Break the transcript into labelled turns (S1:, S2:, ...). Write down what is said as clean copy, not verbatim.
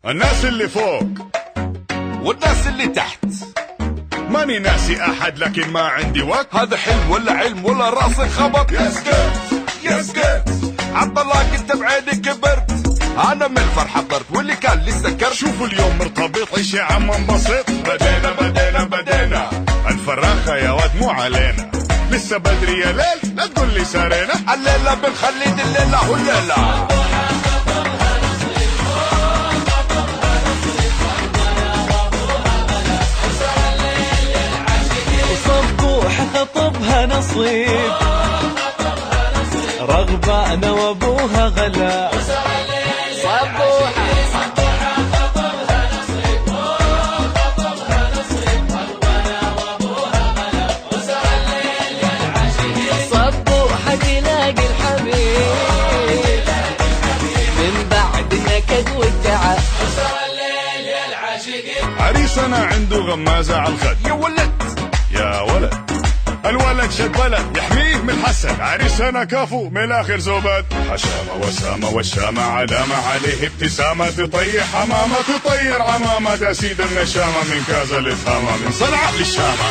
S1: الناس اللي فوق
S2: والناس اللي تحت.
S1: ماني ناسي احد لكن ما عندي وقت.
S2: هذا حلم ولا علم ولا راسك خبط؟ يسكت عبد الله انت بعيني كبرت، انا من الفرحه طرت واللي كان لسه كرت.
S1: شوفوا اليوم مرتبط عيش يا عم انبسط. بدينا الفراخه يا واد مو علينا، لسه بدري يا ليل لا تقول لي سارينا.
S2: الليله بنخلي دي الليله والليله.
S3: صبوحة خطبها نصيب، رغبانة وابوها غلا. صبوحة خطبها نصيب، رغبانة وابوها غلا. وسهر الليل يا العاشقين. صبوحة تلاقي الحبيب من بعد النكد والتعب. وسهر الليل يا العاشقين.
S1: عريسنا عنده غمازه على الخد.
S2: يا ولد
S1: يا ولد الولد شد بلد يحميه من الحسد. عريسنا كفو من الاخر زبد. حشامه وسامه والشامه علامه عليه ابتسامه، تطير حمامه تطير عمامه، تسيد النشامه من كازا لفهامه من صنعاء للشامه.